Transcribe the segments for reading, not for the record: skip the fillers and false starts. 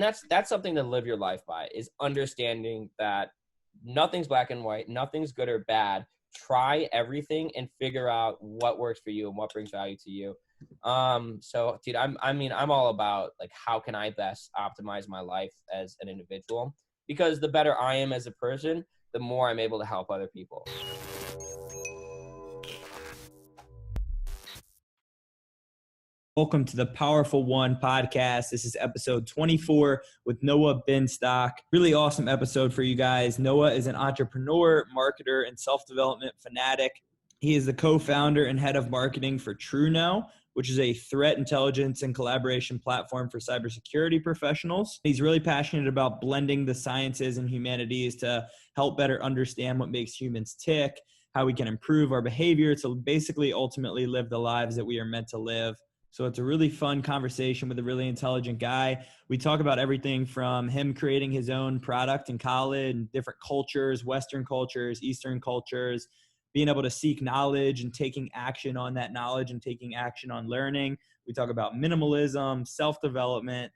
And that's something to live your life by, is understanding that nothing's black and white, nothing's good or bad. Try everything and figure out what works for you and what brings value to you. So dude, I'm all about like, how can I best optimize my life as an individual? Because the better I am as a person, the more I'm able to help other people. Welcome to the Powerful One podcast. This is episode 24 with Noah Binstock. Really awesome episode for you guys. Noah is an entrepreneur, marketer, and self-development fanatic. He is the co-founder and head of marketing for TruKno, which is a threat intelligence and collaboration platform for cybersecurity professionals. He's really passionate about blending the sciences and humanities to help better understand what makes humans tick, how we can improve our behavior to basically ultimately live the lives that we are meant to live. So it's a really fun conversation with a really intelligent guy. We talk about everything from him creating his own product in college and different cultures, Western cultures, Eastern cultures, being able to seek knowledge and taking action on that knowledge and taking action on learning. We talk about minimalism, self-development,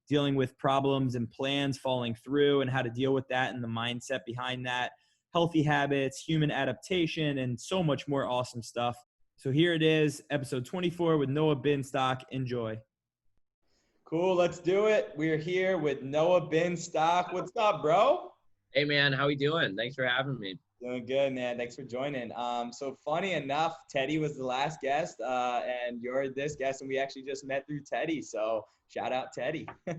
dealing with problems and plans falling through and how to deal with that and the mindset behind that, healthy habits, human adaptation, and so much more awesome stuff. So here it is, episode 24 with Noah Binstock. Enjoy. Cool, let's do it. We're here with Noah Binstock. What's up, bro? Hey man, how we doing? Thanks for having me. Doing good, man. Thanks for joining. So funny enough, Teddy was the last guest, and you're this guest, and we actually just met through Teddy. So shout out Teddy. Yeah,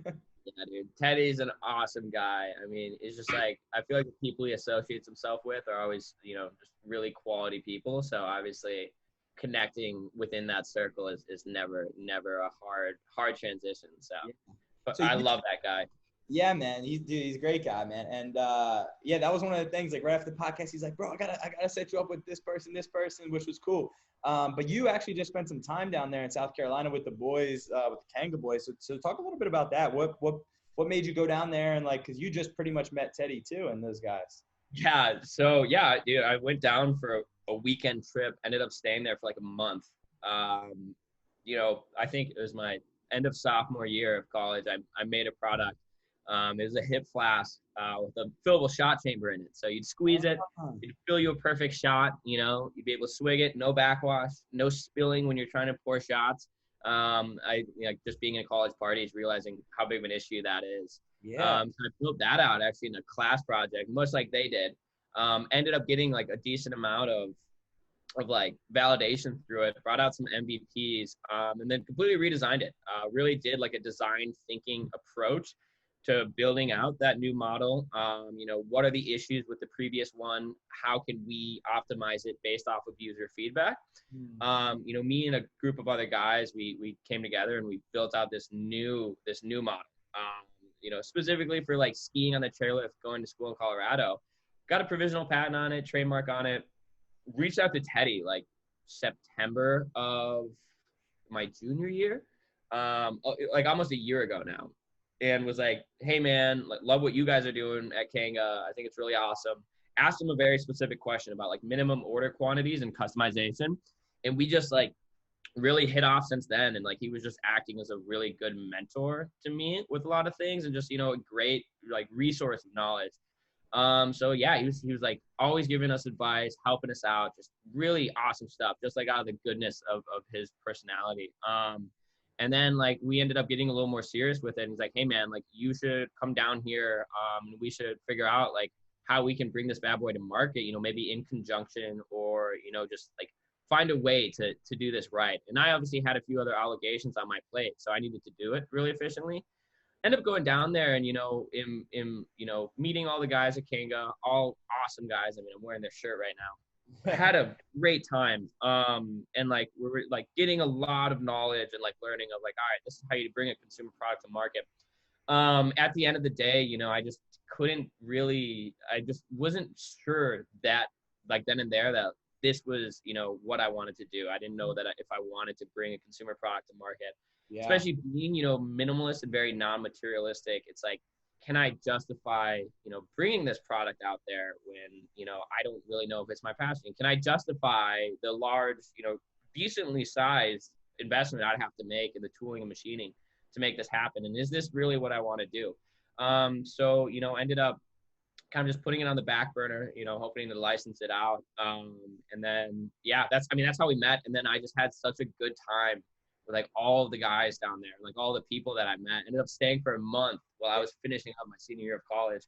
dude. Teddy's an awesome guy. I mean, it's just like, I feel like the people he associates himself with are always, just really quality people. So obviously connecting within that circle is never a hard transition. So, yeah. But so I love that guy. Yeah, man. He's a great guy, man. And yeah, that was one of the things, like right after the podcast, he's like, bro, I gotta set you up with this person, which was cool. But you actually just spent some time down there in South Carolina with the boys, with the Kanga boys. So talk a little bit about that. What made you go down there? And like, cause you just pretty much met Teddy too and those guys. Yeah. So yeah, dude, I went down for a weekend trip, ended up staying there for like a month. I think it was my end of sophomore year of college. I made a product. It was a hip flask with a fillable shot chamber in it. So you'd squeeze it, it'd fill you a perfect shot. You'd be able to swig it, no backwash, no spilling when you're trying to pour shots. Just being in college parties, realizing how big of an issue that is. Yeah. So I built that out actually in a class project, much like they did. Ended up getting like a decent amount of like validation through it, brought out some MVPs, and then completely redesigned it. Really did like a design thinking approach to building out that new model. What are the issues with the previous one? How can we optimize it based off of user feedback? Me and a group of other guys, we came together and we built out this new model. Specifically for like skiing on the chairlift, going to school in Colorado. Got a provisional patent on it, trademark on it. Reached out to Teddy like September of my junior year, like almost a year ago now, and was like, hey man, love what you guys are doing at Kanga. I think it's really awesome. Asked him a very specific question about like minimum order quantities and customization. And we just like really hit off since then. And like, he was just acting as a really good mentor to me with a lot of things and just, a great like resource of knowledge. So yeah, he was like always giving us advice, helping us out, just really awesome stuff, just like out of the goodness of his personality. And then like we ended up getting a little more serious with it. And he's like, hey man, like you should come down here. We should figure out like how we can bring this bad boy to market, maybe in conjunction or, just like find a way to do this right. And I obviously had a few other obligations on my plate, so I needed to do it really efficiently. End up going down there and, meeting all the guys at Kanga, all awesome guys. I mean, I'm wearing their shirt right now. I had a great time. And like, we were like getting a lot of knowledge and like learning of like, all right, this is how you bring a consumer product to market. At the end of the day, I just wasn't sure that like then and there that this was, what I wanted to do. I didn't know that if I wanted to bring a consumer product to market, especially being, minimalist and very non-materialistic. It's like, can I justify, bringing this product out there when, I don't really know if it's my passion? Can I justify the large, decently sized investment I'd have to make in the tooling and machining to make this happen? And is this really what I want to do? So, ended up kind of just putting it on the back burner, hoping to license it out. And then, yeah, that's how we met. And then I just had such a good time with like all of the guys down there, like all the people that I met. Ended up staying for a month while I was finishing up my senior year of college.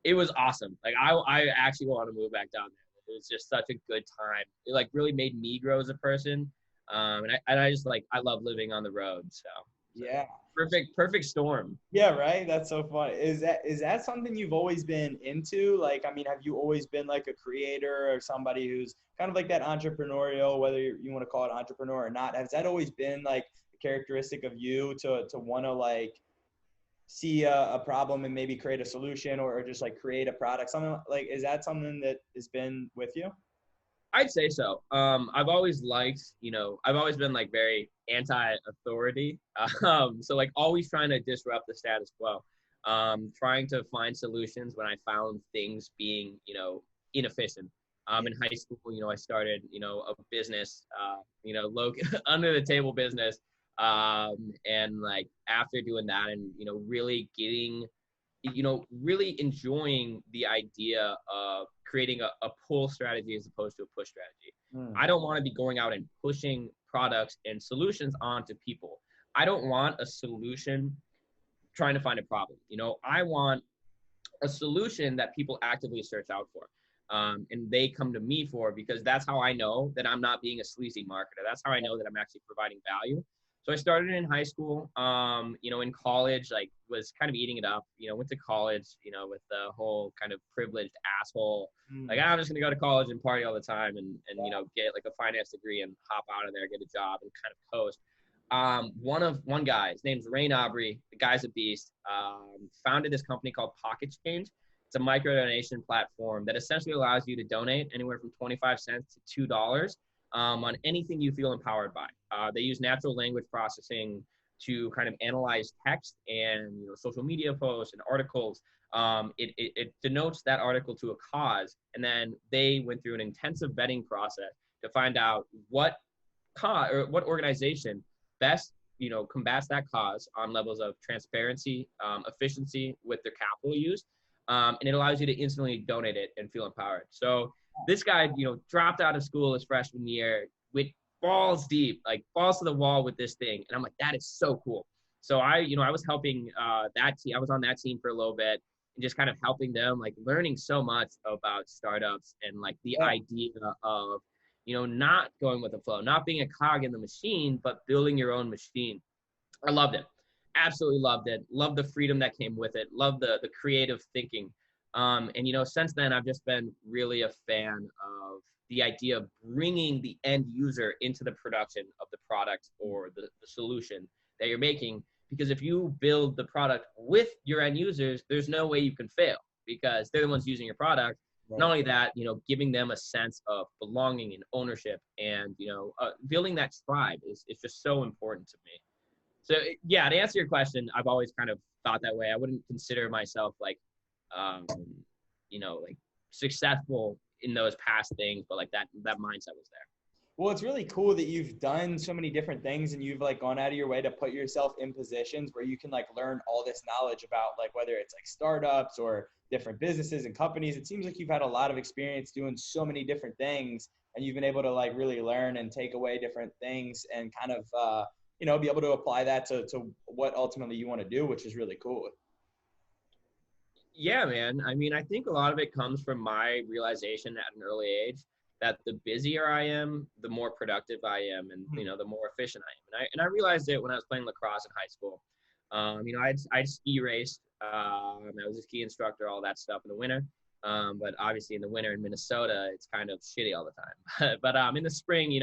It was awesome. Like I actually want to move back down there. It was just such a good time. It like really made me grow as a person. And I just like, I love living on the road. So yeah, perfect storm. Yeah, right. That's so fun. Is that something you've always been into? Like, I mean, have you always been like a creator or somebody who's kind of like that entrepreneurial, whether you want to call it entrepreneur or not? Has that always been like a characteristic of you to want to like see a problem and maybe create a solution or just like create a product? Something like, is that something that has been with you? I'd say so. I've always liked, I've always been like very anti-authority. So like always trying to disrupt the status quo. Trying to find solutions when I found things being, inefficient. In high school, I started, a business, low under the table business. And like after doing that and, really getting really enjoying the idea of creating a pull strategy as opposed to a push strategy. I don't want to be going out and pushing products and solutions onto people. I don't want a solution trying to find a problem. I want a solution that people actively search out for. And they come to me for, because that's how I know that I'm not being a sleazy marketer. That's how I know that I'm actually providing value. So I started in high school, in college, like was kind of eating it up, went to college, with the whole kind of privileged asshole, like I'm just going to go to college and party all the time and get like a finance degree and hop out of there, get a job and kind of coast. One guy, his name's Ray Aubrey, the guy's a beast, founded this company called Pocket Change. It's a micro donation platform that essentially allows you to donate anywhere from 25 cents to $2 on anything you feel empowered by. They use natural language processing to kind of analyze text and social media posts and articles. It denotes that article to a cause, and then they went through an intensive vetting process to find out what organization best combats that cause on levels of transparency, efficiency with their capital use, and it allows you to instantly donate it and feel empowered. So this guy, dropped out of school his freshman year with balls deep, like balls to the wall with this thing. And I'm like, that is so cool. So I was helping that team. I was on that team for a little bit and just kind of helping them, like learning so much about startups and like the idea of, not going with the flow, not being a cog in the machine, but building your own machine. I loved it. Absolutely loved it. Loved the freedom that came with it. Loved the creative thinking. And, since then, I've just been really a fan of the idea of bringing the end user into the production of the product or the solution that you're making. Because if you build the product with your end users, there's no way you can fail because they're the ones using your product. Right. Not only that, giving them a sense of belonging and ownership and, building that tribe is just so important to me. So, yeah, to answer your question, I've always kind of thought that way. I wouldn't consider myself like, like successful in those past things, but like that mindset was there. Well, it's really cool that you've done so many different things and you've like gone out of your way to put yourself in positions where you can like learn all this knowledge about like whether it's like startups or different businesses and companies. It seems like you've had a lot of experience doing so many different things and you've been able to like really learn and take away different things and kind of, be able to apply that to what ultimately you want to do, which is really cool. Yeah, man. I mean, I think a lot of it comes from my realization at an early age that the busier I am, the more productive I am, and the more efficient I am. And I realized it when I was playing lacrosse in high school. I'd ski raced. I was a ski instructor, all that stuff in the winter. But obviously in the winter in Minnesota, it's kind of shitty all the time. But in the spring,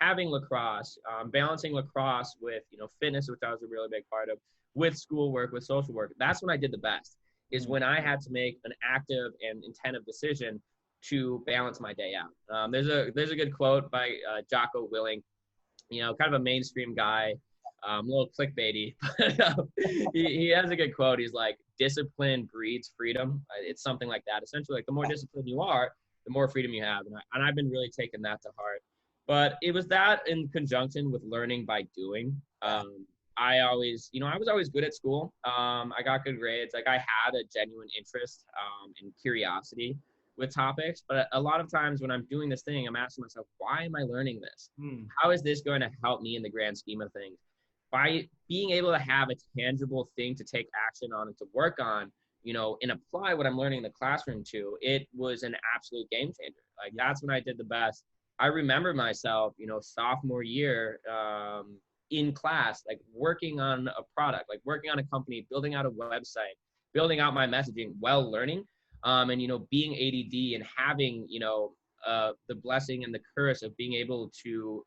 having lacrosse, balancing lacrosse with fitness, which I was a really big part of, with schoolwork, with social work. That's when I did the best. Is when I had to make an active and intentive decision to balance my day out. There's a good quote by Jocko Willing, kind of a mainstream guy, a little clickbaity, but he has a good quote. He's like, discipline breeds freedom. It's something like that. Essentially, like the more disciplined you are, the more freedom you have. And I've been really taking that to heart. But it was that in conjunction with learning by doing. I always, I was always good at school. I got good grades. Like I had a genuine interest and curiosity with topics, but a lot of times when I'm doing this thing, I'm asking myself, why am I learning this? How is this going to help me in the grand scheme of things? By being able to have a tangible thing to take action on and to work on, and apply what I'm learning in the classroom to, it was an absolute game changer. Like that's when I did the best. I remember myself, sophomore year, in class, like working on a product, like working on a company, building out a website, building out my messaging while learning, and being ADD and having the blessing and the curse of being able to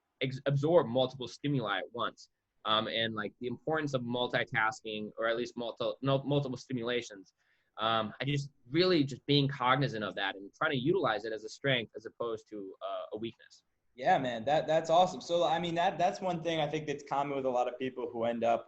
absorb multiple stimuli at once, and like the importance of multitasking, or at least multiple stimulations. I just really just being cognizant of that and trying to utilize it as a strength as opposed to a weakness. Yeah, man, that's awesome. So, I mean, that's one thing I think that's common with a lot of people who end up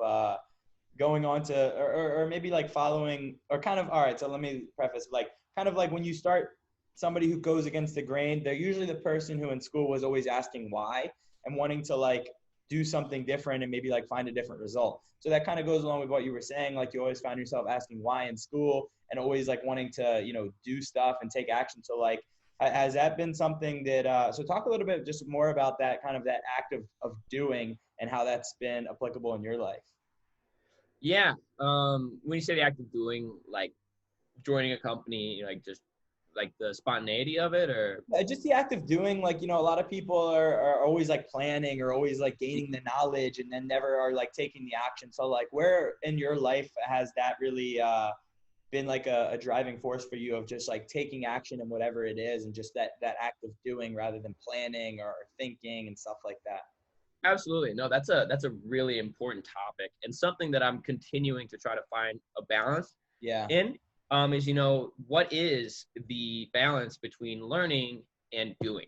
going on to, or maybe like following, or kind of, all right, so let me preface, like, kind of like when you start somebody who goes against the grain, they're usually the person who in school was always asking why and wanting to like do something different and maybe like find a different result. So that kind of goes along with what you were saying. Like you always find yourself asking why in school and always like wanting to, do stuff and take action. So like, has that been something that, so talk a little bit just more about that kind of that act of doing and how that's been applicable in your life. Yeah. When you say the act of doing, like joining a company, like just like the spontaneity of it, or Just the act of doing, like, a lot of people are always like planning or always like gaining the knowledge and then never are like taking the action. So like where in your life has that really been like a driving force for you of just like taking action in whatever it is and just that act of doing rather than planning or thinking and stuff like that? Absolutely. No, that's a really important topic and something that I'm continuing to try to find a balance Yeah. in. Is what is the balance between learning and doing?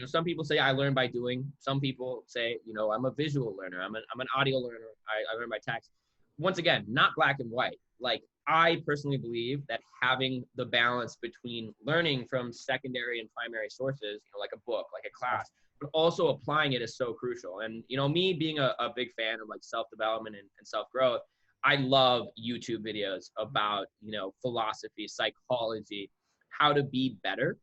Some people say I learn by doing. Some people say, I'm a visual learner. I'm an audio learner. I learn by text. Once again, not black and white. Like I personally believe that having the balance between learning from secondary and primary sources, like a book, like a class, but also applying it is so crucial. And, me being a big fan of like self-development and self-growth, I love YouTube videos about, philosophy, psychology, how to be better.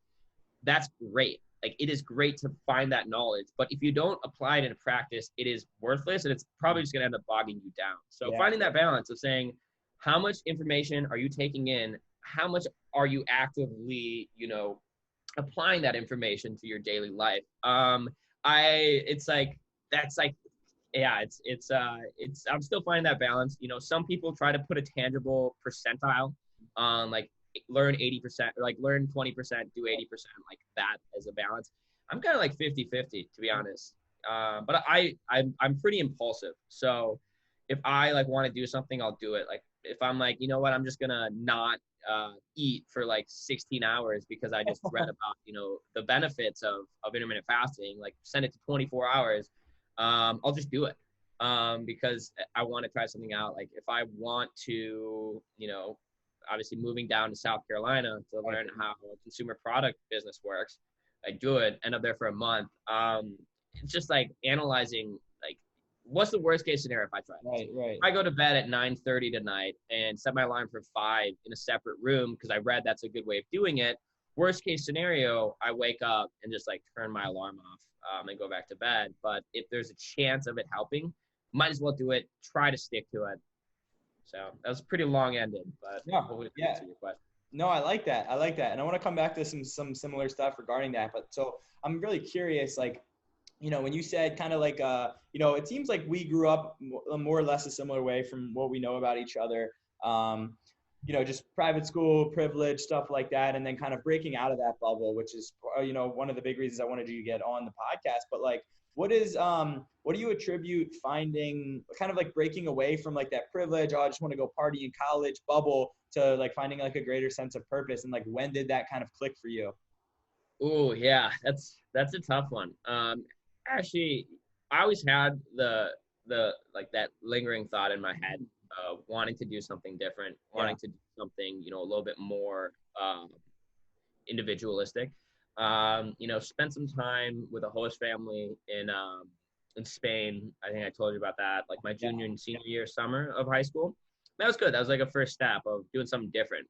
That's great. Like it is great to find that knowledge, but if you don't apply it in practice, it is worthless and it's probably just going to end up bogging you down. So finding that balance of saying, how much information are you taking in? How much are you actively, applying that information to your daily life? It's like, that's like, yeah, it's I'm still finding that balance. Some people try to put a tangible percentile on like learn 80%, or like learn 20%, do 80%, like that as a balance. I'm kind of like 50-50 to be honest. But I'm pretty impulsive. So if I like want to do something, I'll do it. Like if I'm like, what, I'm just gonna not eat for like 16 hours because I just read about, the benefits of intermittent fasting, like send it to 24 hours. I'll just do it because I want to try something out. Like if I want to, obviously moving down to South Carolina to learn how a consumer product business works, I do it, end up there for a month. It's just like analyzing, like, what's the worst case scenario if I try this? Right. If I go to bed at 9:30 tonight and set my alarm for 5 in a separate room because I read that's a good way of doing it. Worst case scenario, I wake up and just like turn my alarm off and go back to bed. But if there's a chance of it helping, might as well do it. Try to stick to it. So that was pretty long-ended, but hopefully to answer your question. No, I like that. And I want to come back to some similar stuff regarding that. But so I'm really curious, like, when you said kind of like, it seems like we grew up more or less a similar way from what we know about each other. Just private school, privilege, stuff like that. And then kind of breaking out of that bubble, which is, one of the big reasons I wanted you to get on the podcast. But like, what do you attribute finding kind of like breaking away from like that privilege, I just want to go party in college bubble, to like finding like a greater sense of purpose? And like, when did that kind of click for you? Oh yeah, that's a tough one. Actually, I always had the like that lingering thought in my head, wanting to do something different, wanting to do something, a little bit more individualistic. Spent some time with a host family in Spain. I think I told you about that, like my junior and senior year summer of high school. That was good. That was like a first step of doing something different.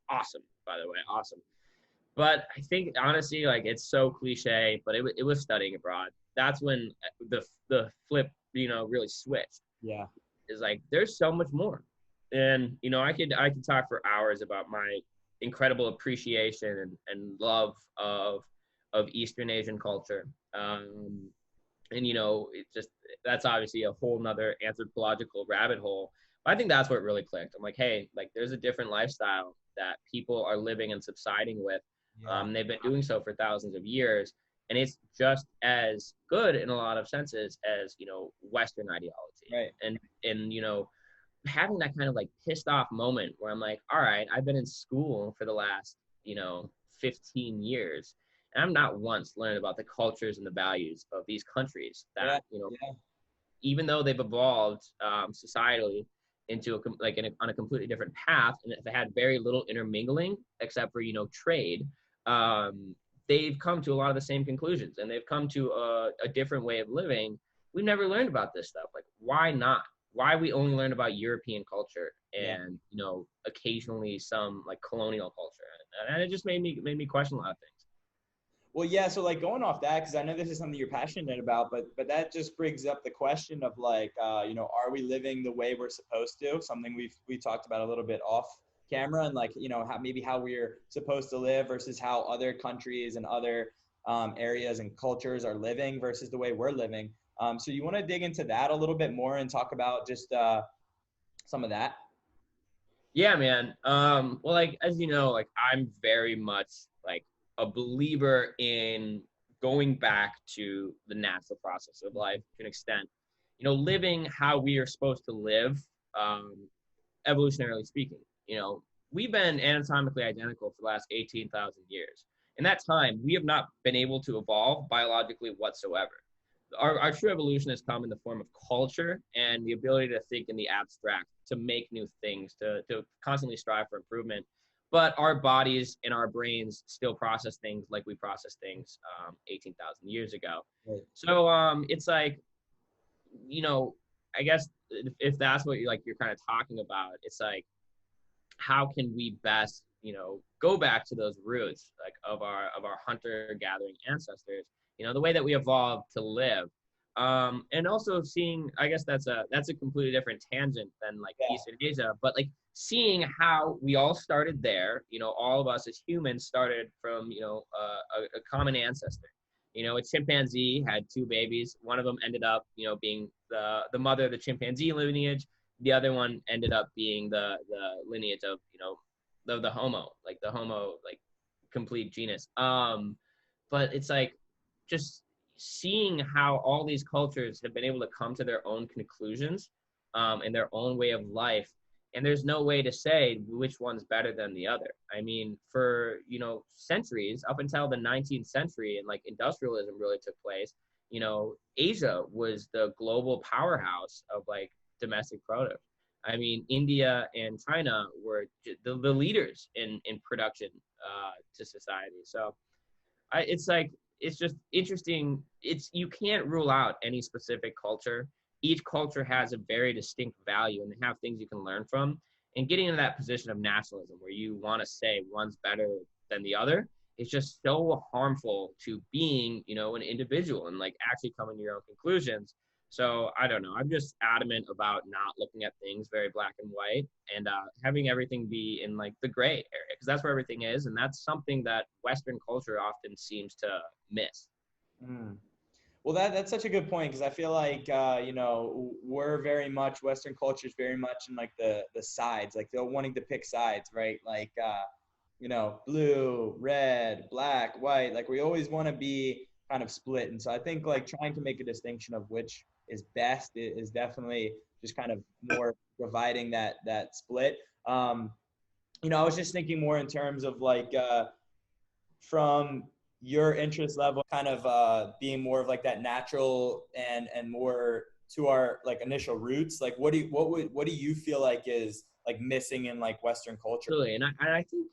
Awesome, by the way, awesome. But I think honestly, like it's so cliche, but it was studying abroad. That's when the flip, really switched. Yeah. Is like there's so much more, and I could talk for hours about my incredible appreciation and love of Eastern Asian culture. And it just that's obviously a whole nother anthropological rabbit hole. But I think that's what really clicked. I'm like, hey, like there's a different lifestyle that people are living and subsiding with. Yeah. They've been doing so for thousands of years, and it's just as good in a lot of senses as Western ideology. Right. And having that kind of like pissed off moment where I'm like, all right, I've been in school for the last 15 years, and I'm not once learned about the cultures and the values of these countries that even though they've evolved societally into on a completely different path, and they had very little intermingling except for trade. They've come to a lot of the same conclusions, and they've come to a different way of living. We've never learned about this stuff. Like, why not? Why we only learn about European culture and occasionally some like colonial culture, and it just made me question a lot of things. Well, yeah. So like going off that, because I know this is something you're passionate about, but that just brings up the question of like, are we living the way we're supposed to? Something we talked about a little bit off camera, and like, how we're supposed to live versus how other countries and other areas and cultures are living versus the way we're living. So you want to dig into that a little bit more and talk about just some of that? Yeah, man. Well, like, as you know, like I'm very much like a believer in going back to the natural process of life to an extent, living how we are supposed to live, evolutionarily speaking. We've been anatomically identical for the last 18,000 years. In that time, we have not been able to evolve biologically whatsoever. Our true evolution has come in the form of culture and the ability to think in the abstract, to make new things, to constantly strive for improvement. But our bodies and our brains still process things like we process things 18,000 years ago. Right. So it's like, I guess if that's what you're kind of talking about, it's like, how can we best, go back to those roots like of our hunter gathering ancestors, the way that we evolved to live. And also seeing, I guess that's a completely different tangent than like Eastern Asia, but like seeing how we all started there, all of us as humans started from, a common ancestor. A chimpanzee had two babies. One of them ended up, being the mother of the chimpanzee lineage. The other one ended up being the lineage of, the Homo, like the Homo, like complete genus. But it's like just seeing how all these cultures have been able to come to their own conclusions and their own way of life. And there's no way to say which one's better than the other. I mean, for, centuries, up until the 19th century and like industrialism really took place, Asia was the global powerhouse of like domestic produce. I mean, India and China were the leaders in production to society. So it's like, it's just interesting. You can't rule out any specific culture. Each culture has a very distinct value, and they have things you can learn from. And getting into that position of nationalism where you want to say one's better than the other is just so harmful to being, an individual and like actually coming to your own conclusions. So I don't know. I'm just adamant about not looking at things very black and white and having everything be in like the gray area, because that's where everything is. And that's something that Western culture often seems to miss. Well, that's such a good point, because I feel like, we're very much, Western culture is very much in like the sides, like they're wanting to pick sides, right? Like, blue, red, black, white, like we always want to be kind of split. And so I think like trying to make a distinction of which is best is definitely just kind of more providing that split. I was just thinking more in terms of like from your interest level, kind of being more of like that natural and more to our like initial roots. Like what do you feel like is like missing in like Western culture. Absolutely. And I think,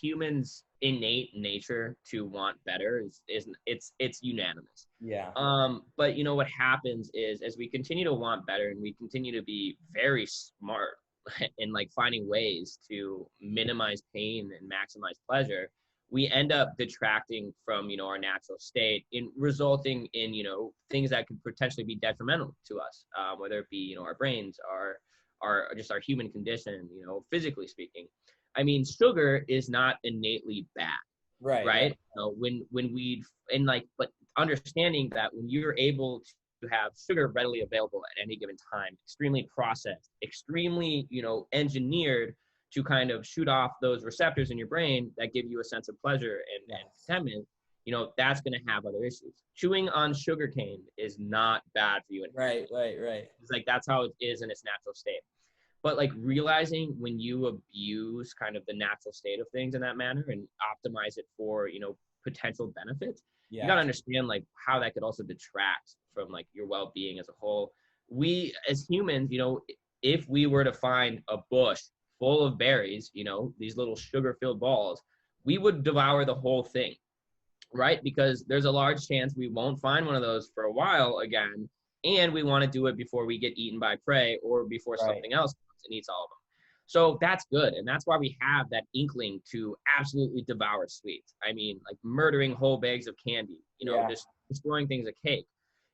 humans innate nature to want better it's unanimous. Yeah. But what happens is as we continue to want better and we continue to be very smart in like finding ways to minimize pain and maximize pleasure, we end up detracting from, our natural state in resulting in, things that could potentially be detrimental to us, whether it be, our brains, our just our human condition, physically speaking. I mean, sugar is not innately bad, right? When we and like, but understanding that when you're able to have sugar readily available at any given time, extremely processed, extremely, engineered to kind of shoot off those receptors in your brain that give you a sense of pleasure and contentment, that's going to have other issues. Chewing on sugarcane is not bad for you. Right. It's like, that's how it is in its natural state. But like realizing when you abuse kind of the natural state of things in that manner and optimize it for, potential benefits, you got to understand like how that could also detract from like your well-being as a whole. We as humans, if we were to find a bush full of berries, these little sugar-filled balls, we would devour the whole thing, right? Because there's a large chance we won't find one of those for a while again, and we want to do it before we get eaten by prey or before something else comes and eats all of them. So that's good, and that's why we have that inkling to absolutely devour sweets. I mean, like murdering whole bags of candy, just destroying things like cake.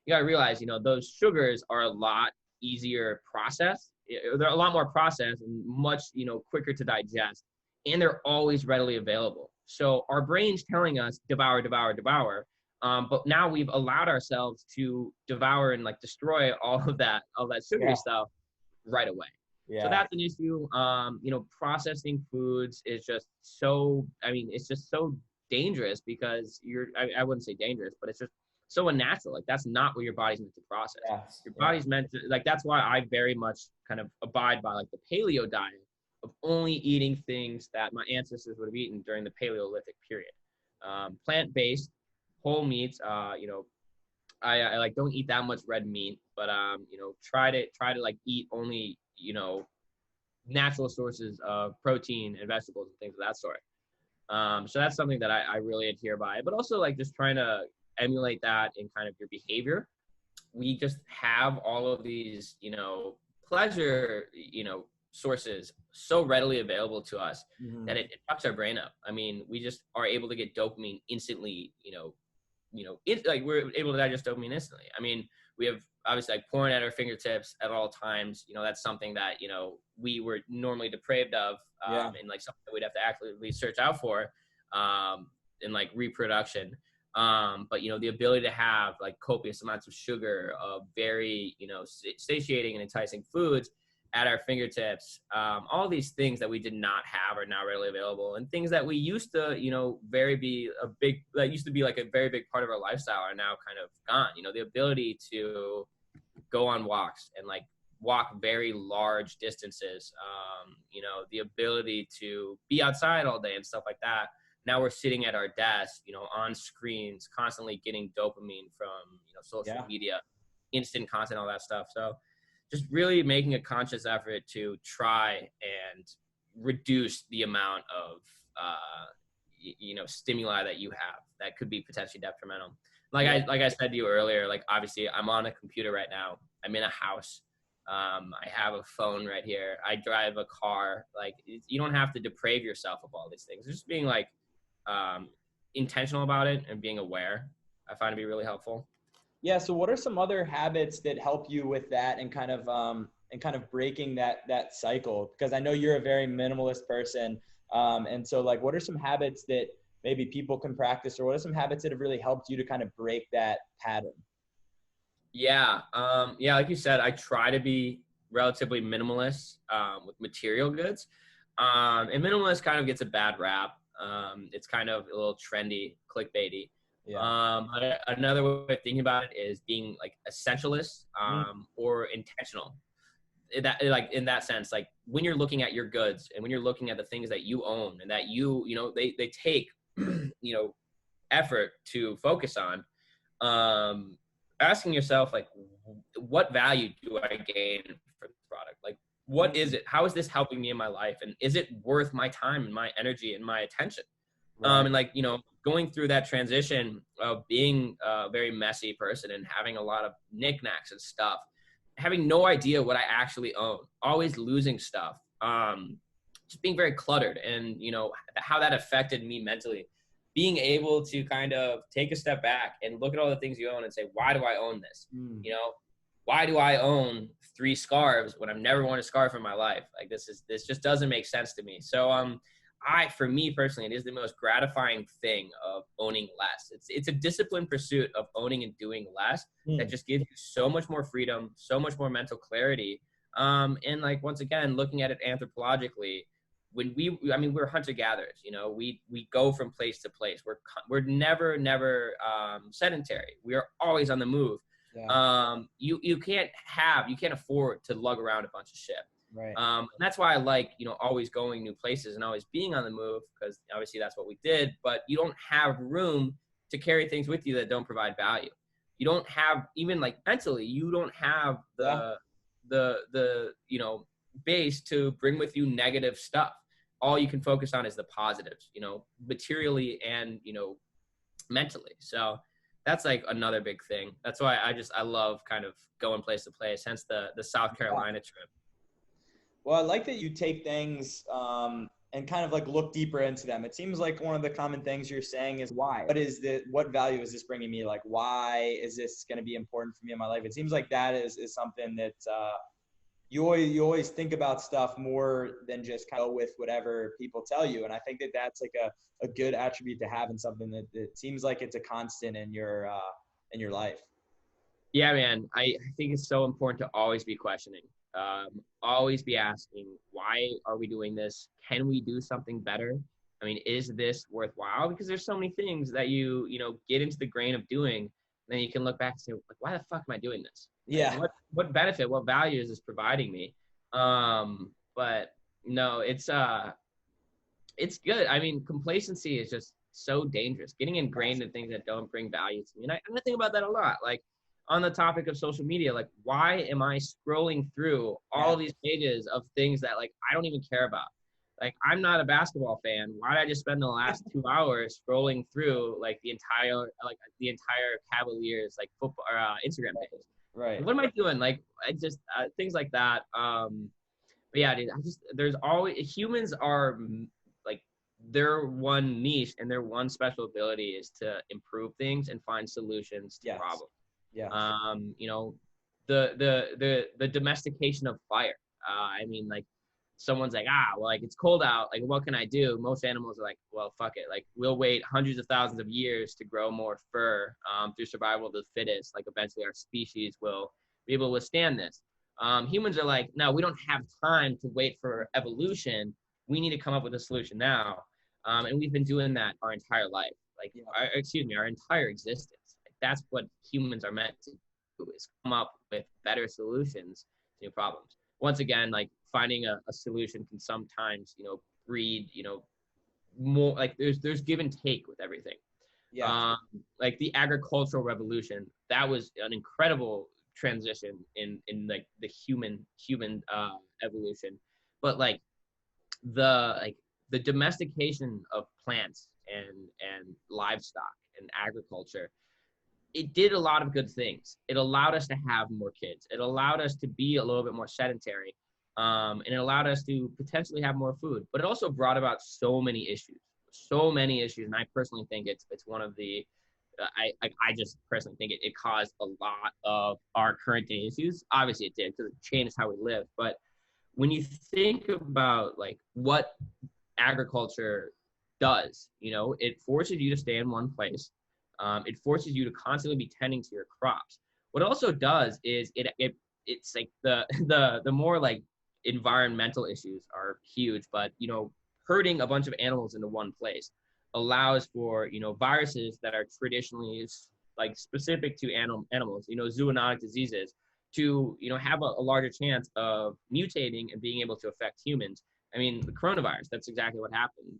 You gotta realize, those sugars are a lot easier processed. They're a lot more processed and much, quicker to digest, and they're always readily available. So our brain's telling us devour, devour, devour. But now we've allowed ourselves to devour and like destroy all that sugary stuff right away. So that's an issue. Processing foods is just so, it's just so dangerous because I wouldn't say dangerous, but it's just so unnatural. Like that's not what your body's meant to process. Your body's meant to, like, that's why I very much kind of abide by like the paleo diet of only eating things that my ancestors would have eaten during the Paleolithic period. Plant-based, whole meats, I like don't eat that much red meat, but try to like eat only, natural sources of protein and vegetables and things of that sort. So that's something that I really adhere by, but also like just trying to emulate that in kind of your behavior. We just have all of these, pleasure, sources so readily available to us that it fucks our brain up. I mean, we just are able to get dopamine instantly, like we're able to digest dopamine instantly. I mean, we have obviously like porn at our fingertips at all times. That's something that, we were normally depraved of, and like something that we'd have to actively search out for, in like reproduction. But the ability to have like copious amounts of sugar, very, satiating and enticing foods at our fingertips, all these things that we did not have are now readily available, and things that we used to, that used to be like a very big part of our lifestyle are now kind of gone. The ability to go on walks and like walk very large distances, the ability to be outside all day and stuff like that. Now we're sitting at our desk, on screens, constantly getting dopamine from, social media, instant content, all that stuff. So just really making a conscious effort to try and reduce the amount of, stimuli that you have that could be potentially detrimental. Like I said to you earlier, like obviously I'm on a computer right now. I'm in a house. I have a phone right here. I drive a car. Like you don't have to deprave yourself of all these things. Just being like intentional about it and being aware, I find to be really helpful. Yeah. So what are some other habits that help you with that and kind of breaking that cycle? Because I know you're a very minimalist person. And so like, what are some habits that maybe people can practice, or what are some habits that have really helped you to kind of break that pattern? Yeah. Like you said, I try to be relatively minimalist, with material goods. And minimalist kind of gets a bad rap. It's kind of a little trendy, clickbaity. But another way of thinking about it is being like essentialist, or intentional. In that sense, like when you're looking at your goods and when you're looking at the things that you own and that they take, effort to focus on, asking yourself like, what value do I gain from this product? Like, what is it? How is this helping me in my life? And is it worth my time and my energy and my attention? Right. And like, going through that transition of being a very messy person and having a lot of knickknacks and stuff, having no idea what I actually own, always losing stuff, just being very cluttered, and how that affected me mentally. Being able to kind of take a step back and look at all the things you own and say, why do I own this? Why do I own 3 scarves when I've never worn a scarf in my life? Like, this just doesn't make sense to me. So for me personally, it is the most gratifying thing of owning less. It's a disciplined pursuit of owning and doing less that just gives you so much more freedom, so much more mental clarity. And like, once again, looking at it anthropologically, when we're hunter gatherers, we go from place to place. We're never sedentary. We are always on the move. Yeah. You can't afford to lug around a bunch of shit. Right. And that's why I like, always going new places and always being on the move, because obviously that's what we did, but you don't have room to carry things with you that don't provide value. You don't have, even like mentally, you don't have the base to bring with you negative stuff. All you can focus on is the positives, materially and, mentally. So that's like another big thing. That's why I love kind of going place to place, hence the South Carolina trip. Well, I like that you take things and kind of like look deeper into them. It seems like one of the common things you're saying is why. What value is this bringing me? Like, why is this going to be important for me in my life? It seems like that is something that you always think about stuff more than just kind of go with whatever people tell you. And I think that that's like a good attribute to have, and something that seems like it's a constant in your life. Yeah, man. I think it's so important to always be questioning. Always be asking, why are we doing this? Can we do something better? I mean, is this worthwhile? Because there's so many things that you get into the grain of doing, and then you can look back and say, like, why the fuck am I doing this? Yeah. Like, what benefit, what value is this providing me? But no, it's good. I mean, complacency is just so dangerous. Getting ingrained in things that don't bring value to me. And I think about that a lot. Like, on the topic of social media, like, why am I scrolling through all of these pages of things that, like, I don't even care about? Like, I'm not a basketball fan. Why did I just spend the last 2 hours scrolling through like the entire Cavaliers like football or Instagram page? Right. What am I doing? Like, I just things like that. But yeah, dude, there's always, humans are like, their one niche and their one special ability is to improve things and find solutions to problems. Yeah. The domestication of fire. I mean, like, someone's like, well, like, it's cold out. Like, what can I do? Most animals are like, well, fuck it. Like, we'll wait hundreds of thousands of years to grow more fur through survival of the fittest. Like, eventually our species will be able to withstand this. Humans are like, no, we don't have time to wait for evolution. We need to come up with a solution now. And we've been doing that our entire life. Like, our entire existence. That's what humans are meant to do, is come up with better solutions to problems. Once again, like, finding a solution can sometimes, breed, more, like, there's give and take with everything. Like the agricultural revolution, that was an incredible transition in like the human evolution. But like the domestication of plants and livestock and agriculture, it did a lot of good things. It allowed us to have more kids. It allowed us to be a little bit more sedentary. And it allowed us to potentially have more food. But it also brought about so many issues. And I personally think it's one of the, I just personally think it caused a lot of our current day issues. Obviously it did, because it changed how we live. But when you think about like what agriculture does, it forces you to stay in one place. It forces you to constantly be tending to your crops. What it also does is it's like the more like environmental issues are huge, but herding a bunch of animals into one place allows for viruses that are traditionally like specific to animals, zoonotic diseases, to have a larger chance of mutating and being able to affect humans. I mean, the coronavirus, that's exactly what happened.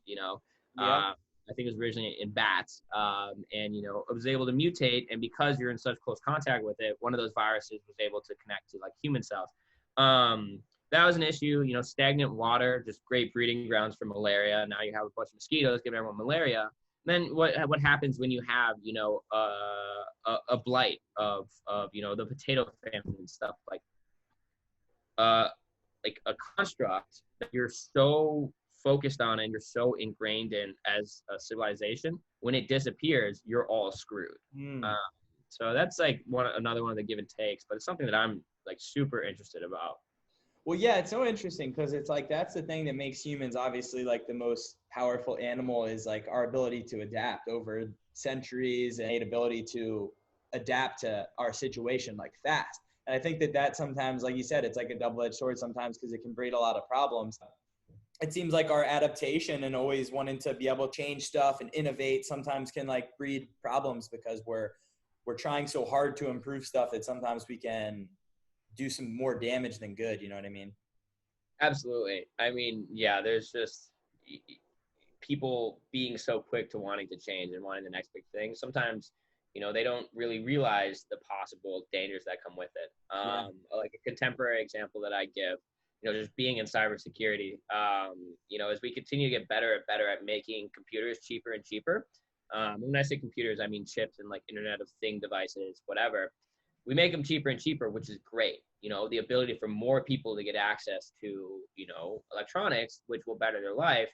I think it was originally in bats, and it was able to mutate, and because you're in such close contact with it, one of those viruses was able to connect to like human cells. that was an issue. Stagnant water, just great breeding grounds for malaria. Now you have a bunch of mosquitoes giving everyone malaria. Then what happens when you have a blight of the potato famine and stuff uh like a construct that you're so focused on and you're so ingrained in as a civilization, when it disappears, you're all screwed. So that's like another one of the give and takes, but it's something that I'm like super interested about. Well, yeah, it's so interesting because it's like that's the thing that makes humans obviously like the most powerful animal is like our ability to adapt over centuries and ability to adapt to our situation like fast. And I think that sometimes, like you said, it's like a double-edged sword sometimes because it can breed a lot of problems. It seems like our adaptation and always wanting to be able to change stuff and innovate sometimes can like breed problems because we're trying so hard to improve stuff that sometimes we can do some more damage than good. You know what I mean? Absolutely. I mean, yeah, there's just people being so quick to wanting to change and wanting the next big thing. Sometimes, they don't really realize the possible dangers that come with it. Like a contemporary example that I give, just being in cybersecurity, as we continue to get better and better at making computers cheaper and cheaper. When I say computers, I mean chips and like Internet of Thing devices, whatever. We make them cheaper and cheaper, which is great. The ability for more people to get access to, electronics, which will better their life.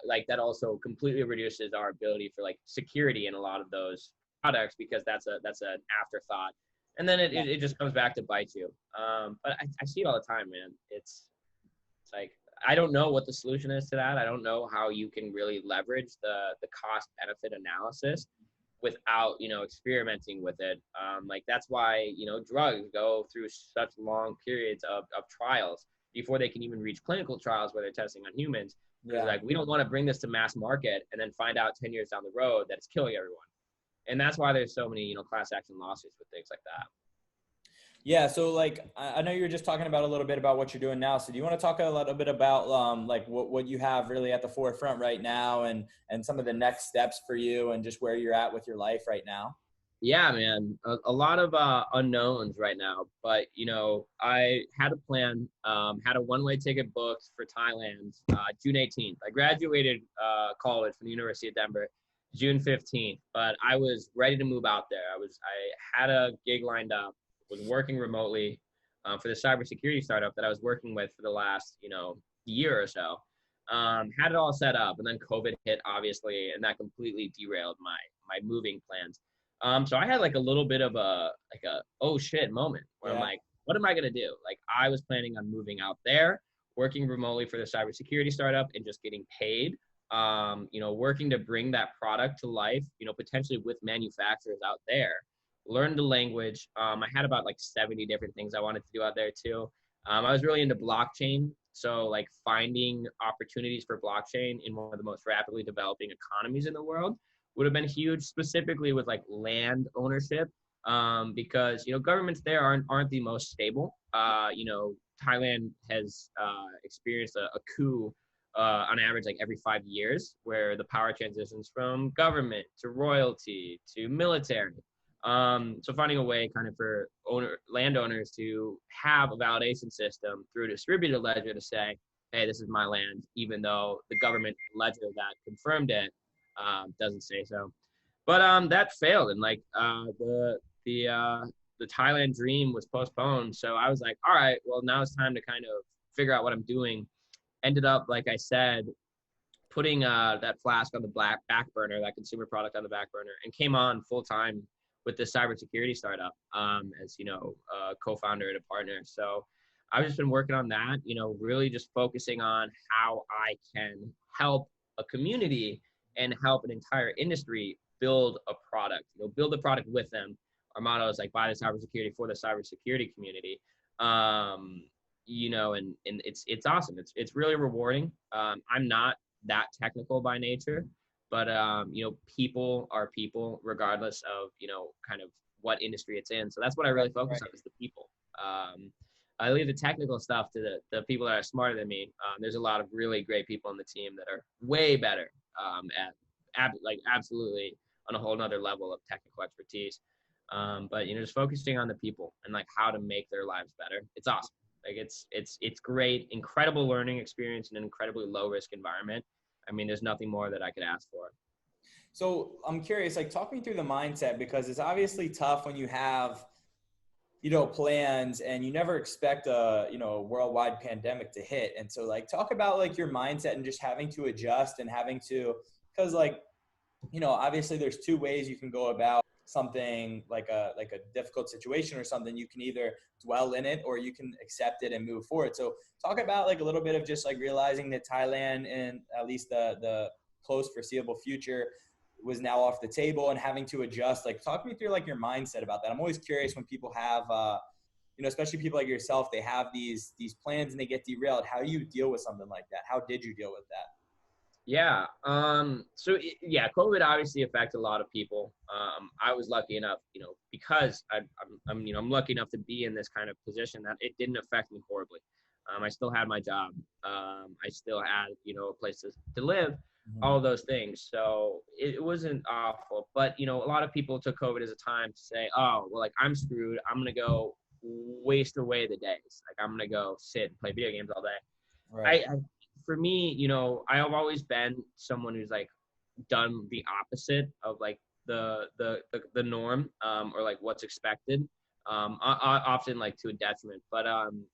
Like that also completely reduces our ability for like security in a lot of those products because that's an afterthought. And then it just comes back to bite you. But I see it all the time, man. It's like, I don't know what the solution is to that. I don't know how you can really leverage the cost benefit analysis without, experimenting with it. Like that's why, drugs go through such long periods of trials before they can even reach clinical trials where they're testing on humans. Yeah. Like, we don't want to bring this to mass market and then find out 10 years down the road that it's killing everyone. And that's why there's so many, class action lawsuits with things like that. Yeah. So like, I know you were just talking about a little bit about what you're doing now. So do you want to talk a little bit about like what you have really at the forefront right now and some of the next steps for you and just where you're at with your life right now? Yeah, man, a lot of unknowns right now, but I had a plan, had a one-way ticket booked for Thailand, June 18th. I graduated college from the University of Denver, June 15th, but I was ready to move out there. I had a gig lined up, was working remotely for the cybersecurity startup that I was working with for the last, year or so. Had it all set up, and then COVID hit, obviously, and that completely derailed my moving plans. So I had like a little bit of a oh shit moment where I'm like, what am I gonna do? Like, I was planning on moving out there, working remotely for the cybersecurity startup and just getting paid. Working to bring that product to life, potentially with manufacturers out there. Learn the language. I had about like 70 different things I wanted to do out there too. I was really into blockchain. So like finding opportunities for blockchain in one of the most rapidly developing economies in the world would have been huge, specifically with like land ownership, because governments there aren't the most stable. Thailand has experienced a coup on average like every 5 years, where the power transitions from government to royalty to military. So finding a way kind of for landowners to have a validation system through a distributed ledger to say, hey, this is my land, even though the government ledger that confirmed it doesn't say so. But that failed, and like the Thailand dream was postponed. So I was like, all right, well, now it's time to kind of figure out what I'm doing. Ended up, like I said, putting that Flask on the back burner, that consumer product on the back burner, and came on full time with this cybersecurity startup as a co-founder and a partner. So I've just been working on that, really just focusing on how I can help a community and help an entire industry build a product, build the product with them. Our motto is like, buy the cybersecurity for the cybersecurity community. And it's awesome. It's really rewarding. I'm not that technical by nature, but people are people regardless of, kind of what industry it's in. So that's what I really focus on, is the people. I leave the technical stuff to the people that are smarter than me. There's a lot of really great people on the team that are way better at absolutely on a whole nother level of technical expertise. But just focusing on the people and like how to make their lives better. It's awesome. Like it's great, incredible learning experience in an incredibly low risk environment. I mean, there's nothing more that I could ask for. So I'm curious, like talk me through the mindset, because it's obviously tough when you have, plans and you never expect a worldwide pandemic to hit. And so like, talk about like your mindset and just having to adjust and having to, because like, obviously there's two ways you can go about something like a difficult situation or something. You can either dwell in it or you can accept it and move forward. So talk about like a little bit of just like realizing that Thailand, in at least the close foreseeable future, was now off the table and having to adjust. Like talk me through like your mindset about that. I'm always curious when people have especially people like yourself, they have these plans and they get derailed. How do you deal with something like that? How did you deal with that? Yeah. Yeah, COVID obviously affected a lot of people. I was lucky enough, because I'm lucky enough to be in this kind of position that it didn't affect me horribly. I still had my job. I still had, a place to live, all of those things. So it wasn't awful, but, a lot of people took COVID as a time to say, oh, well, like I'm screwed. I'm going to go waste away the days. Like I'm going to go sit and play video games all day. Right. For me, I've always been someone who's like done the opposite of like the norm, or like what's expected, often like to a detriment. But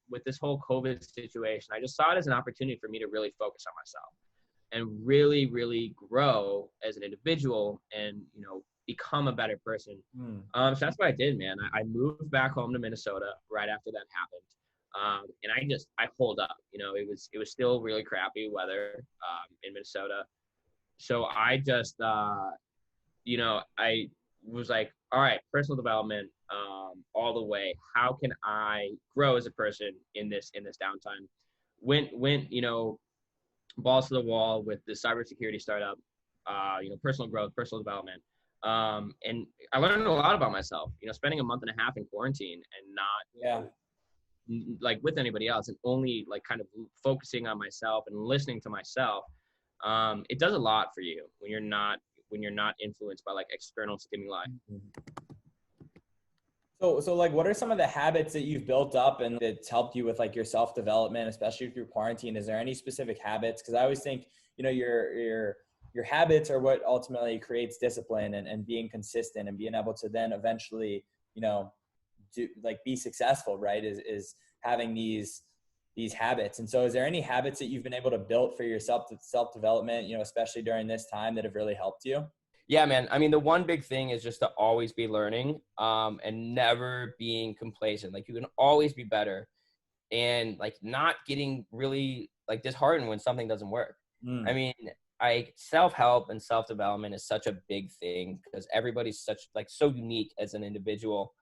with this whole COVID situation, I just saw it as an opportunity for me to really focus on myself and really, really grow as an individual and, become a better person. So that's what I did, man. I moved back home to Minnesota right after that happened. And I pulled up, it was still really crappy weather, in Minnesota. So I just, I was like, all right, personal development, all the way. How can I grow as a person in this downtime? Went, balls to the wall with the cybersecurity startup, personal growth, personal development. And I learned a lot about myself, spending a month and a half in quarantine and not, like with anybody else, and only like kind of focusing on myself and listening to myself. It does a lot for you when you're not influenced by like external stimuli. So like, what are some of the habits that you've built up and that's helped you with like your self-development, especially through quarantine? Is there any specific habits? Because I always think, your habits are what ultimately creates discipline and being consistent and being able to then eventually, be successful, right? Is having these habits. And so is there any habits that you've been able to build for your self-development, especially during this time, that have really helped you? Yeah, man. I mean, the one big thing is just to always be learning, and never being complacent. Like you can always be better, and like not getting really like disheartened when something doesn't work. I mean, self-help and self-development is such a big thing because everybody's so unique as an individual.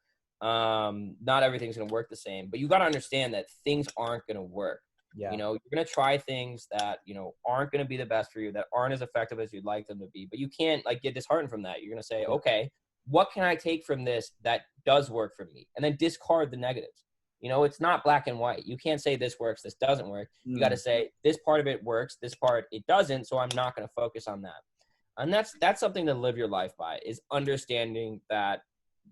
Not everything's going to work the same, but you got to understand that things aren't going to work. Yeah. You're going to try things that, aren't going to be the best for you, that aren't as effective as you'd like them to be, but you can't like get disheartened from that. You're going to say, okay, what can I take from this that does work for me? And then discard the negatives. It's not black and white. You can't say this works, this doesn't work. You got to say this part of it works, this part it doesn't. So I'm not going to focus on that. And that's something to live your life by, is understanding that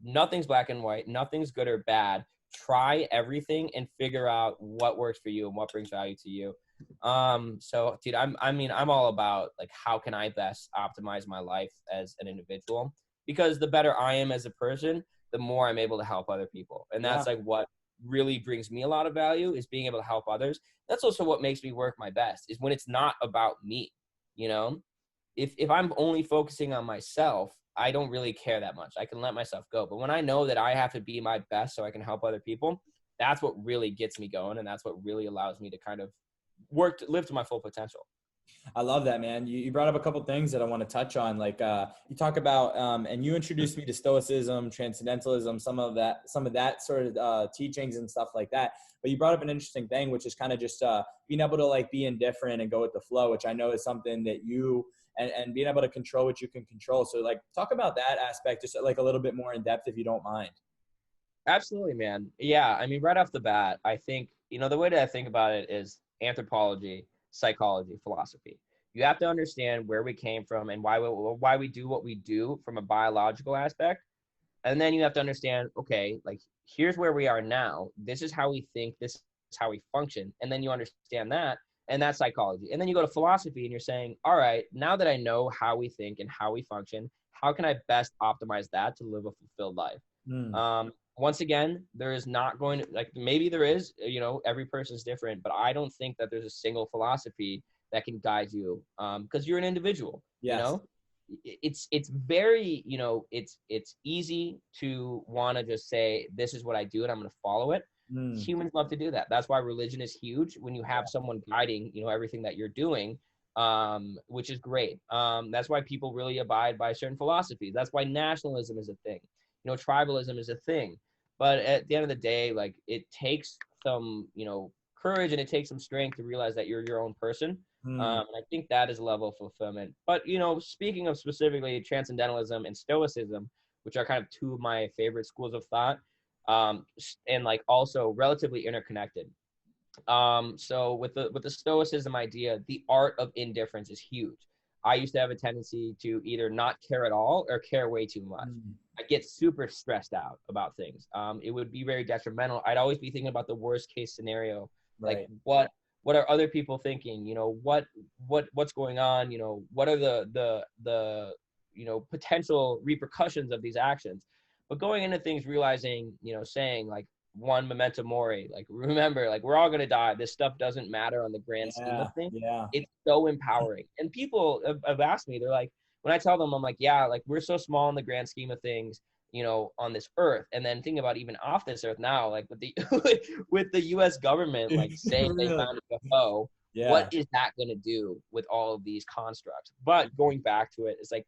nothing's black and white, nothing's good or bad. Try everything and figure out what works for you and what brings value to you. So dude, I'm all about like, how can I best optimize my life as an individual? Because the better I am as a person, the more I'm able to help other people. And that's like what really brings me a lot of value, is being able to help others. That's also what makes me work my best, is when it's not about me. If I'm only focusing on myself, I don't really care that much. I can let myself go. But when I know that I have to be my best so I can help other people, that's what really gets me going. And that's what really allows me to kind of live to my full potential. I love that, man. You brought up a couple things that I want to touch on. Like you talk about, and you introduced me to Stoicism, Transcendentalism, some of that sort of teachings and stuff like that. But you brought up an interesting thing, which is kind of just being able to like be indifferent and go with the flow, which I know is something that you and being able to control what you can control. So like, talk about that aspect just like a little bit more in depth, if you don't mind. Absolutely, man. Yeah. I mean, right off the bat, I think, the way that I think about it is anthropology, psychology, philosophy. You have to understand where we came from and why we do what we do from a biological aspect. And then you have to understand, okay, like here's where we are now. This is how we think. This how we function. And then you understand that, and that's psychology. And then you go to philosophy and you're saying, all right, now that I know how we think and how we function, how can I best optimize that to live a fulfilled life? Once again, there is not going to, like, maybe there is, you know, every person's different, but I don't think that there's a single philosophy that can guide you, because you're an individual. Yes. You know, it's very, you know, it's easy to want to just say, this is what I do and I'm going to follow it. Humans love to do that. That's why religion is huge, when you have someone guiding, you know, everything that you're doing, which is great. That's why people really abide by certain philosophies. That's why nationalism is a thing. You know, tribalism is a thing. But at the end of the day, like, it takes some, you know, courage, and it takes some strength to realize that you're your own person. And I think that is a level of fulfillment. But, you know, speaking of specifically transcendentalism and stoicism, which are kind of two of my favorite schools of thought, and like also relatively interconnected. So with the stoicism idea, the art of indifference is huge. I used to have a tendency to either not care at all or care way too much. I get super stressed out about things. It would be very detrimental. I'd always be thinking about the worst case scenario, like what are other people thinking? You know, what's going on? You know, what are the you know, potential repercussions of these actions? But going into things, realizing, you know, saying like, one, memento mori, like, remember, like, we're all going to die. This stuff doesn't matter on the grand scheme of things. It's so empowering. And people have asked me, they're like, when I tell them, I'm like, yeah, like, we're so small in the grand scheme of things, you know, on this earth. And then think about even off this earth now, like with the with the US government, like, saying they found a UFO, what is that going to do with all of these constructs? But going back to it, it's like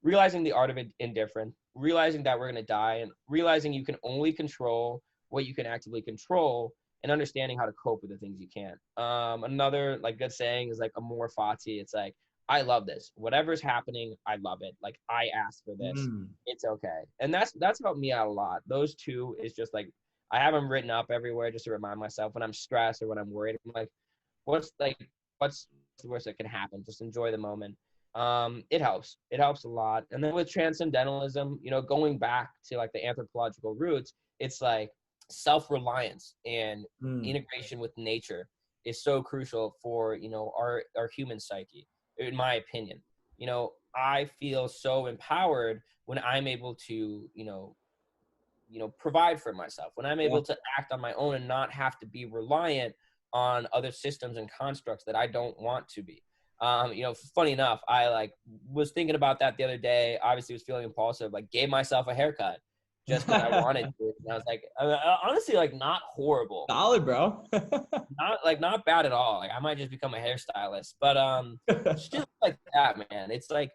realizing the art of indifference, realizing that we're going to die, and realizing you can only control what you can actively control, and understanding how to cope with the things you can't. Another like good saying is like amor fati. It's like, I love this. Whatever's happening, I love it. Like, I asked for this. It's okay. And that's helped me out a lot. Those two is just like, I have them written up everywhere just to remind myself when I'm stressed or when I'm worried. I'm like, what's the worst that can happen? Just enjoy the moment. It helps. It helps a lot. And then with transcendentalism, you know, going back to like the anthropological roots, it's like, self-reliance and integration with nature is so crucial for, you know, our human psyche, in my opinion. You know, I feel so empowered when I'm able to, you know, provide for myself, when I'm able to act on my own and not have to be reliant on other systems and constructs that I don't want to be. You know, funny enough, I like was thinking about that the other day. Obviously was feeling impulsive, like gave myself a haircut just because I wanted to. And I was like, honestly, like, not horrible. Solid, bro. not bad at all. Like, I might just become a hairstylist, but still like that, man. It's like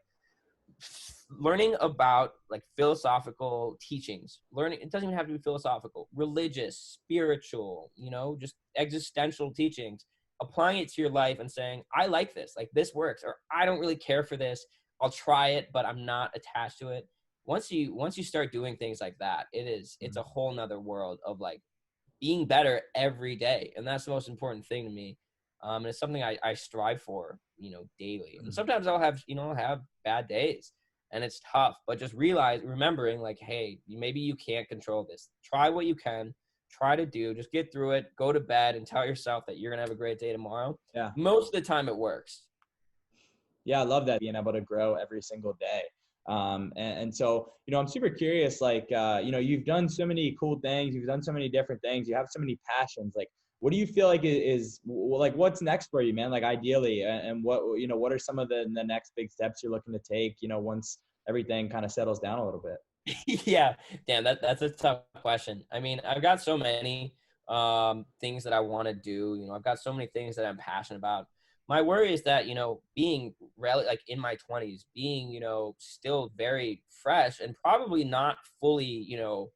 learning about like philosophical teachings. Learning, it doesn't even have to be philosophical, religious, spiritual, you know, just existential teachings. Applying it to your life and saying, I like this, like, this works, or I don't really care for this. I'll try it, but I'm not attached to it. Once you start doing things like that, it's a whole nother world of like being better every day. And that's the most important thing to me. And it's something I strive for, you know, daily. And sometimes I'll have bad days and it's tough, but just remembering like, hey, maybe you can't control this. Try what you can, try to do, just get through it, go to bed and tell yourself that you're going to have a great day tomorrow. Yeah. Most of the time it works. Yeah. I love that, being able to grow every single day. And so, you know, I'm super curious, like, you know, you've done so many cool things, you've done so many different things, you have so many passions. Like, what do you feel like is like, what's next for you, man? Like, ideally, and what, you know, what are some of the next big steps you're looking to take, you know, once everything kind of settles down a little bit? Yeah, damn, that's a tough question. I mean, I've got so many things that I want to do. You know, I've got so many things that I'm passionate about. My worry is that, you know, being like in my 20s, being, you know, still very fresh and probably not fully, you know,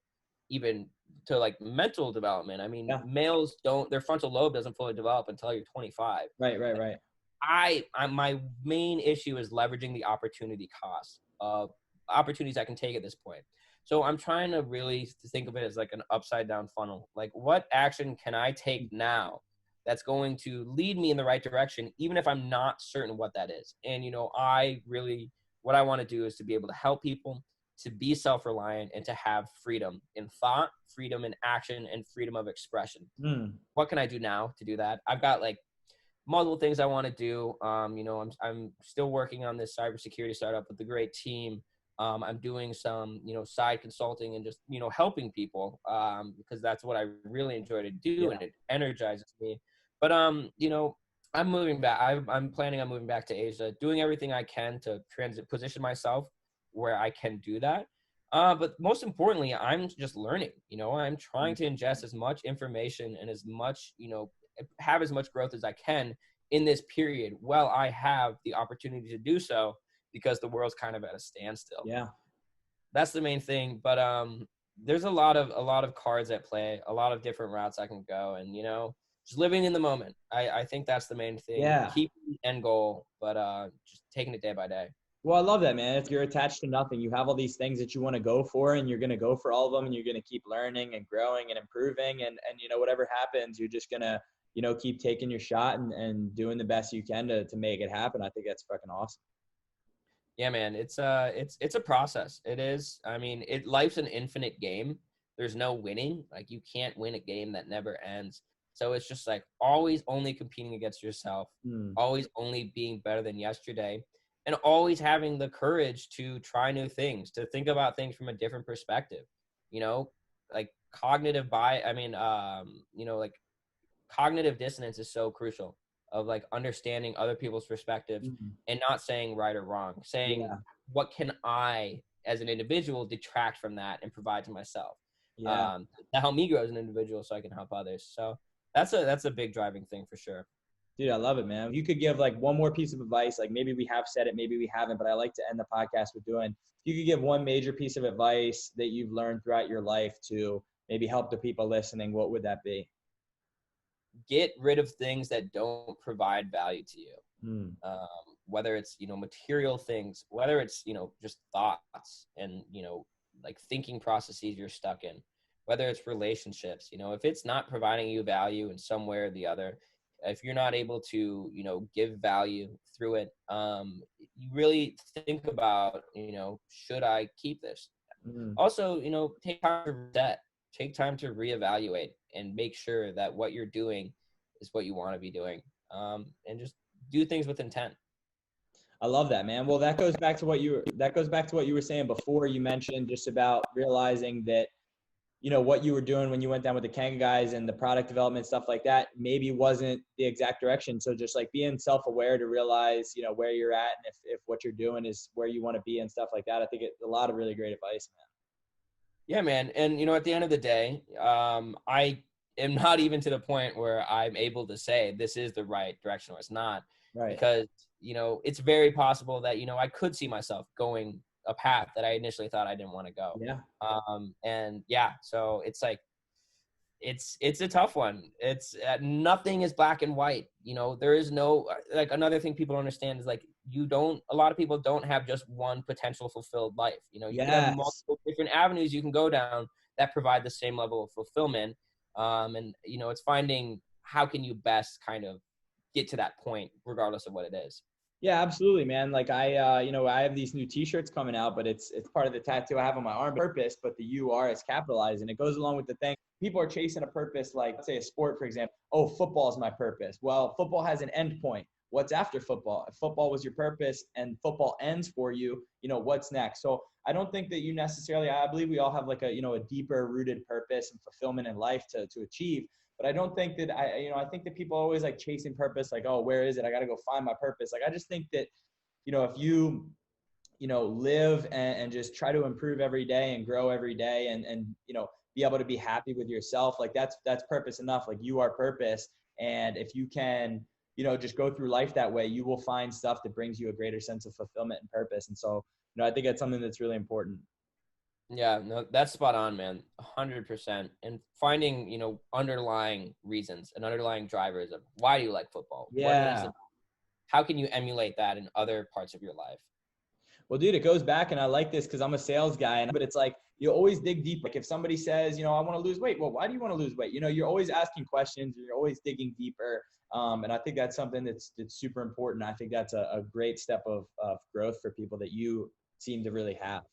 even to like mental development. I mean, males their frontal lobe doesn't fully develop until you're 25. Right. My main issue is leveraging the opportunity cost of opportunities I can take at this point. So I'm trying to really think of it as like an upside down funnel. Like, what action can I take now that's going to lead me in the right direction, even if I'm not certain what that is? And, you know, what I want to do is to be able to help people, to be self-reliant and to have freedom in thought, freedom in action, and freedom of expression. What can I do now to do that? I've got like multiple things I want to do. I'm still working on this cybersecurity startup with a great team. I'm doing some, side consulting and just, helping people because that's what I really enjoy to do, and it energizes me. But, I'm moving back. I'm planning on moving back to Asia, doing everything I can to position myself where I can do that. But most importantly, I'm just learning. I'm trying to ingest as much information and as much, have as much growth as I can in this period while I have the opportunity to do so, because the world's kind of at a standstill. Yeah. That's the main thing. But there's a lot of cards at play, a lot of different routes I can go, and just living in the moment. I think that's the main thing. Yeah. Keep the end goal, but just taking it day by day. Well, I love that, man. If you're attached to nothing, you have all these things that you want to go for, and you're going to go for all of them, and you're going to keep learning and growing and improving, and whatever happens, you're just going to keep taking your shot and doing the best you can to make it happen. I think that's fucking awesome. Yeah, man, it's a process. It is. I mean, life's an infinite game. There's no winning. Like, you can't win a game that never ends. So it's just like always only competing against yourself, always only being better than yesterday, and always having the courage to try new things, to think about things from a different perspective. Like cognitive cognitive dissonance is so crucial, of like understanding other people's perspectives and not saying right or wrong, saying what can I as an individual detract from that and provide to myself to help me grow as an individual so I can help others. So that's a big driving thing for sure. Dude, I love it, man. If you could give like one more piece of advice, like maybe we have said it, maybe we haven't, but I like to end the podcast with doing, if you could give one major piece of advice that you've learned throughout your life to maybe help the people listening, what would that be? Get rid of things that don't provide value to you. Whether it's, material things, whether it's, just thoughts and, like thinking processes you're stuck in, whether it's relationships, if it's not providing you value in some way or the other, if you're not able to, give value through it, you really think about, should I keep this? Also, take time to reset, take time to reevaluate and make sure that what you're doing is what you want to be doing, and just do things with intent. I love that, man. Well, that goes back to what you were saying before. You mentioned just about realizing that, what you were doing when you went down with the Kanga guys and the product development, stuff like that, maybe wasn't the exact direction. So just like being self-aware to realize, where you're at, and if what you're doing is where you want to be and stuff like that. I think it's a lot of really great advice, man. Yeah, man. And, at the end of the day, I am not even to the point where I'm able to say this is the right direction or it's not. Right. Because, it's very possible that, I could see myself going a path that I initially thought I didn't want to go. Yeah. So it's like, it's a tough one. It's nothing is black and white. There is no, like, another thing people don't understand is like, a lot of people don't have just one potential fulfilled life. You can have multiple different avenues you can go down that provide the same level of fulfillment. And it's finding how can you best kind of get to that point regardless of what it is. Yeah, absolutely, man. Like I have these new t-shirts coming out, but it's part of the tattoo I have on my arm, purpose, but the UR is capitalized, and it goes along with the thing. People are chasing a purpose, like let's say a sport, for example. Oh, football is my purpose. Well, football has an end point. What's after football? If football was your purpose and football ends for you, what's next? So I don't think that you necessarily, I believe we all have like a deeper rooted purpose and fulfillment in life to achieve. But I don't think that I think that people are always like chasing purpose, like, oh, where is it? I got to go find my purpose. Like, I just think that, if you, live and just try to improve every day and grow every day and be able to be happy with yourself, like that's purpose enough. Like, you are purpose. And if you can, just go through life that way, you will find stuff that brings you a greater sense of fulfillment and purpose. And so, I think that's something that's really important. Yeah, no, that's spot on, man. 100%. And finding, underlying reasons and underlying drivers of why do you like football? Yeah. How can you emulate that in other parts of your life? Well, dude, it goes back, and I like this because I'm a sales guy, but it's like you always dig deep. Like if somebody says, I want to lose weight, well, why do you want to lose weight? You're always asking questions, you're always digging deeper. And I think that's something that's super important. I think that's a great step of growth for people that you seem to really have.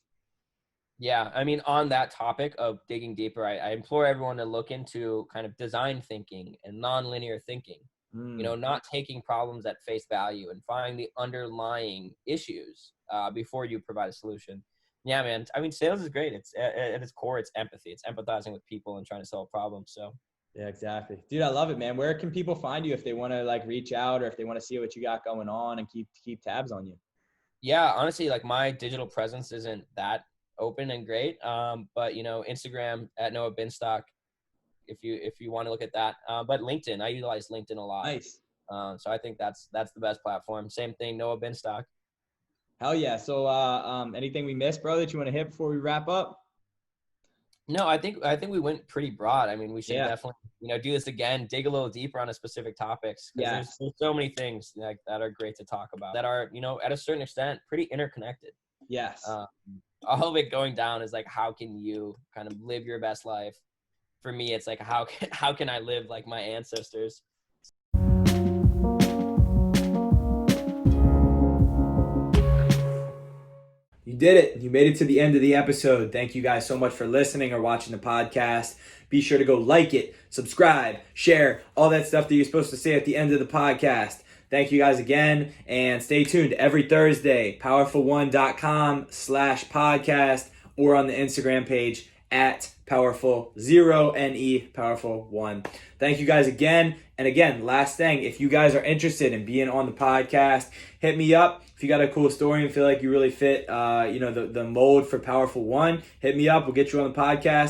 Yeah, I mean, on that topic of digging deeper, I implore everyone to look into kind of design thinking and nonlinear thinking. Not taking problems at face value and finding the underlying issues before you provide a solution. Yeah, man. I mean, sales is great. It's at its core, it's empathy. It's empathizing with people and trying to solve problems. So. Yeah, exactly. Dude, I love it, man. Where can people find you if they want to like reach out or if they want to see what you got going on and keep tabs on you? Yeah, honestly, like my digital presence isn't that open and great. But Instagram at Noah Binstock, if you want to look at that. But LinkedIn, I utilize LinkedIn a lot. Nice. So I think that's the best platform. Same thing, Noah Binstock. Hell yeah. So anything we missed, bro, that you want to hit before we wrap up? No, I think we went pretty broad. I mean, we should Yeah. definitely, do this again, dig a little deeper on a specific topics. Yeah. There's so many things like that are great to talk about that are, at a certain extent, pretty interconnected. Yes. All of it going down is like, how can you kind of live your best life? For me, it's like, how can I live like my ancestors? You did it. You made it to the end of the episode. Thank you guys so much for listening or watching the podcast. Be sure to go like it, subscribe, share, all that stuff that you're supposed to say at the end of the podcast. Thank you guys again, and stay tuned every Thursday, powerful1.com/podcast or on the Instagram page at powerful0ne powerful1. Thank you guys again. And again, last thing, if you guys are interested in being on the podcast, hit me up. If you got a cool story and feel like you really fit the mold for Powerful One, hit me up. We'll get you on the podcast.